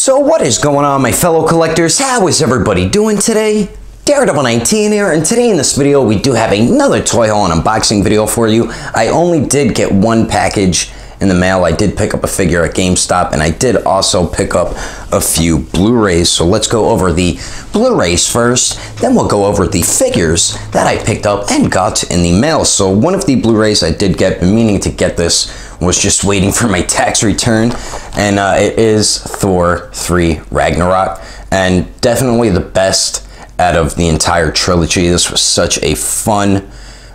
So what is going on, my fellow collectors? How is everybody doing today? Daredevil19 here, and today in this video we do have another toy haul and unboxing video for you. I only did get one package in the mail. I did pick up a figure at GameStop, and I did also pick up a few Blu-rays. So let's go over the Blu-rays first, then we'll go over the figures that I picked up and got in the mail. So one of the Blu-rays I did get, been meaning to get this, was just waiting for my tax return, and it is Thor 3 Ragnarok, and definitely the best out of the entire trilogy. This was such a fun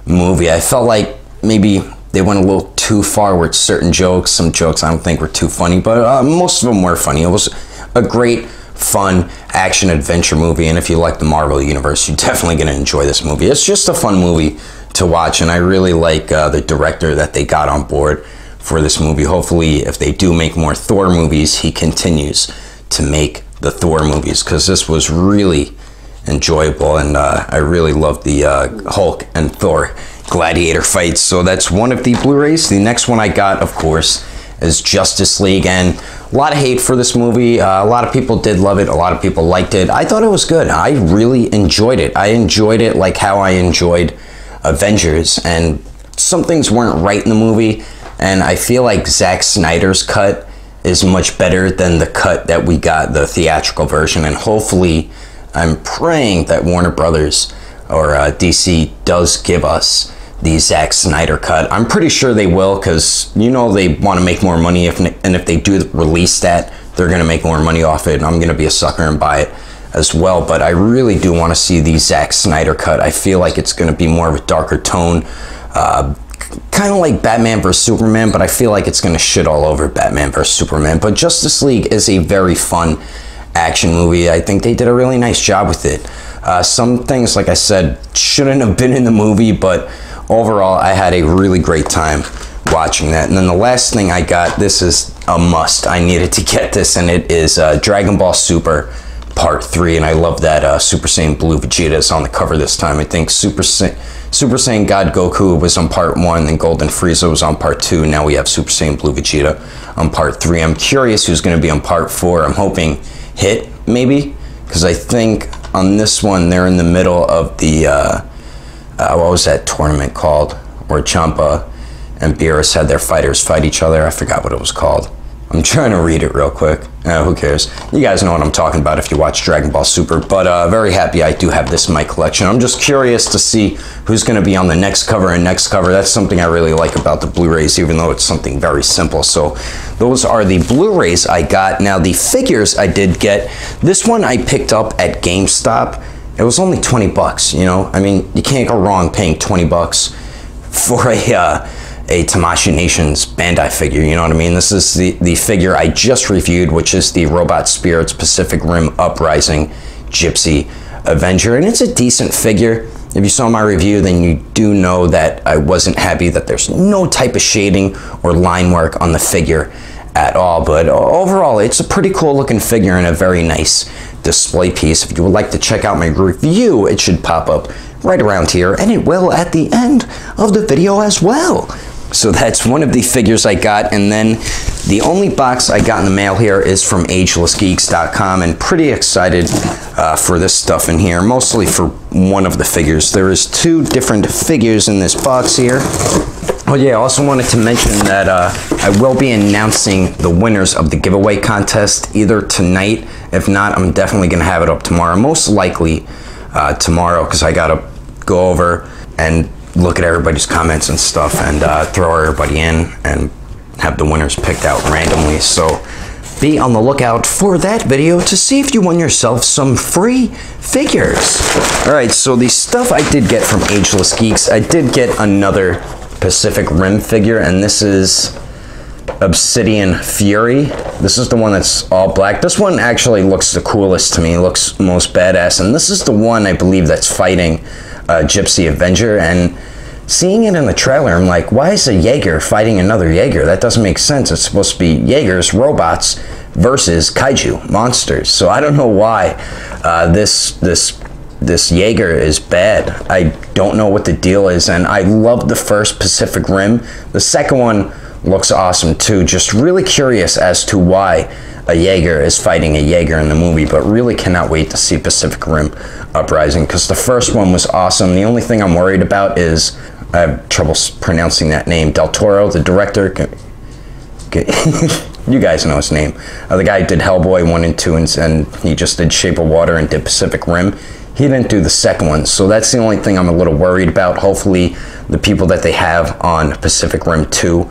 movie. I felt like maybe they went a little too far with certain jokes. Some jokes I don't think were too funny, but most of them were funny. It was a great, fun action adventure movie, and if you like the Marvel universe, you're definitely going to enjoy this movie. It's just a fun movie to watch, and I really like the director that they got on board for this movie. Hopefully, if they do make more Thor movies, he continues to make the Thor movies, because this was really enjoyable, and I really loved the Hulk and Thor gladiator fights. So that's one of the Blu-rays. The next one I got, of course, is Justice League, and a lot of hate for this movie. A lot of people did love it, a lot of people liked it. I thought it was good. I really enjoyed it. I enjoyed it like how I enjoyed Avengers, and some things weren't right in the movie, and I feel like Zack Snyder's cut is much better than the cut that we got, the theatrical version, and hopefully I'm praying that Warner Brothers or DC does give us the Zack Snyder cut. I'm pretty sure they will, because you know they want to make more money, and if they do release that, they're going to make more money off it, and I'm going to be a sucker and buy it as well. But I really do want to see the Zack Snyder cut. I feel like it's going to be more of a darker tone, kind of like Batman vs Superman, but I feel like it's going to shit all over Batman vs Superman. But Justice League is a very fun action movie. I think they did a really nice job with it. Some things, like I said, shouldn't have been in the movie, but overall I had a really great time watching that. And then the last thing I got, this is a must. I needed to get this, and it is Dragon Ball Super Part 3, and I love that Super Saiyan Blue Vegeta is on the cover this time. I think Super Saiyan God Goku was on Part 1, then Golden Frieza was on Part 2, now we have Super Saiyan Blue Vegeta on Part 3. I'm curious who's going to be on Part 4. I'm hoping Hit, maybe, because I think on this one they're in the middle of the what was that tournament called where Champa and Beerus had their fighters fight each other? I forgot what it was called. I'm trying to read it real quick. Who cares? You guys know what I'm talking about if you watch Dragon Ball Super. But very happy I do have this in my collection. I'm just curious to see who's going to be on the next cover and next cover. That's something I really like about the Blu-rays, even though it's something very simple. So those are the Blu-rays I got. Now the figures I did get, this one I picked up at GameStop. It was only 20 bucks, you know? I mean, you can't go wrong paying 20 bucks for a Tamashii Nations Bandai figure, you know what I mean? This is the figure I just reviewed, which is the Robot Spirits Pacific Rim Uprising Gypsy Avenger, and it's a decent figure. If you saw my review, then you do know that I wasn't happy that there's no type of shading or line work on the figure at all, but overall it's a pretty cool looking figure and a very nice display piece. If you would like to check out my review, it should pop up right around here, and it will at the end of the video as well. So that's one of the figures I got, and then the only box I got in the mail here is from Agelessgeeks.com, and pretty excited for this stuff in here, mostly for one of the figures. There is two different figures in this box here. Oh yeah, I also wanted to mention that I will be announcing the winners of the giveaway contest either tonight. If not, I'm definitely going to have it up tomorrow, most likely tomorrow, because I got to go over and look at everybody's comments and stuff, and throw everybody in and have the winners picked out randomly. So be on the lookout for that video to see if you won yourself some free figures. Alright, so the stuff I did get from Ageless Geeks, I did get another Pacific Rim figure, and this is Obsidian Fury. This is the one that's all black. This one actually looks the coolest to me, looks most badass, and this is the one I believe that's fighting Gypsy Avenger. And seeing it in the trailer, I'm like, why is a Jaeger fighting another Jaeger? That doesn't make sense. It's supposed to be Jaegers, robots, versus kaiju, monsters. So I don't know why this Jaeger is bad. I don't know what the deal is, and I love the first Pacific Rim. The second one looks awesome too. Just really curious as to why a Jaeger is fighting a Jaeger in the movie, but really cannot wait to see Pacific Rim Uprising, because the first one was awesome. The only thing I'm worried about is, I have trouble pronouncing that name, Del Toro, the director. You guys know his name. The guy who did Hellboy 1 and 2, and he just did Shape of Water and did Pacific Rim. He didn't do the second one, so that's the only thing I'm a little worried about. Hopefully the people that they have on Pacific Rim 2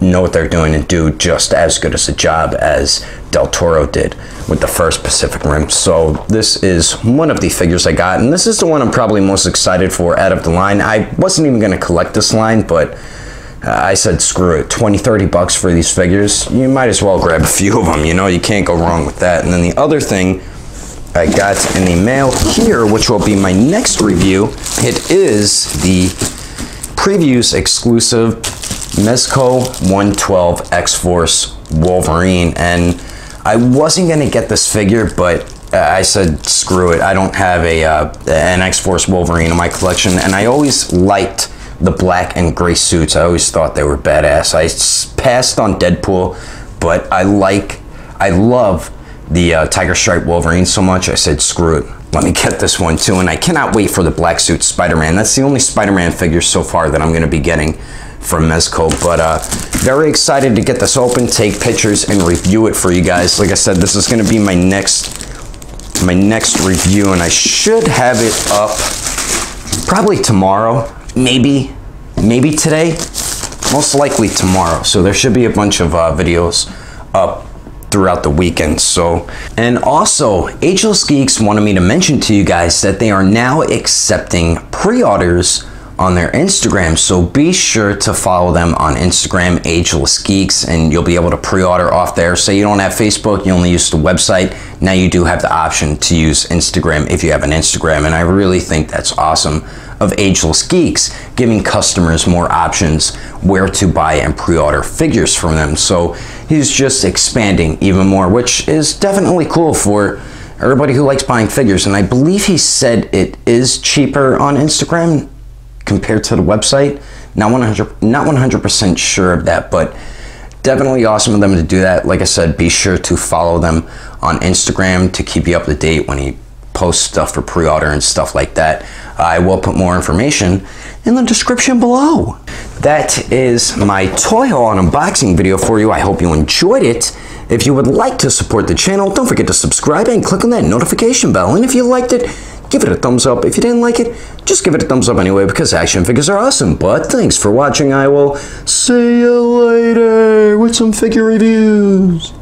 know what they're doing and do just as good as a job as Del Toro did with the first Pacific Rim. So this is one of the figures I got, and this is the one I'm probably most excited for out of the line. I wasn't even going to collect this line, but I said screw it, 20-30 bucks for these figures. You might as well grab a few of them, you know, you can't go wrong with that. And then the other thing I got in the mail here, which will be my next review, it is the previews exclusive Mezco 112 X-Force Wolverine. And I wasn't going to get this figure, but I said screw it. I don't have an X-Force Wolverine in my collection, and I always liked the black and gray suits. I always thought they were badass. I passed on Deadpool, but I love the Tiger Stripe Wolverine so much, I said screw it, let me get this one too. And I cannot wait for the black suit Spider-Man. That's the only Spider-Man figure so far that I'm going to be getting from Mezco, but very excited to get this open, take pictures, and review it for you guys. Like I said, this is going to be my next review, and I should have it up probably tomorrow, maybe today, most likely tomorrow. So there should be a bunch of videos up throughout the weekend. So, and also Agelessgeeks wanted me to mention to you guys that they are now accepting pre-orders on their Instagram, so be sure to follow them on Instagram, Agelessgeeks, and you'll be able to pre-order off there. Say you don't have Facebook, you only use the website, now you do have the option to use Instagram if you have an Instagram, and I really think that's awesome of Agelessgeeks, giving customers more options where to buy and pre-order figures from them. So he's just expanding even more, which is definitely cool for everybody who likes buying figures, and I believe he said it is cheaper on Instagram compared to the website. Not 100% sure of that, but definitely awesome of them to do that. Like I said, be sure to follow them on Instagram to keep you up to date when he posts stuff for pre-order and stuff like that. I will put more information in the description below. That is my toy haul and unboxing video for you. I hope you enjoyed it. If you would like to support the channel, don't forget to subscribe and click on that notification bell. And if you liked it, give it a thumbs up. If you didn't like it, just give it a thumbs up anyway, because action figures are awesome. But thanks for watching. I will see you later with some figure reviews.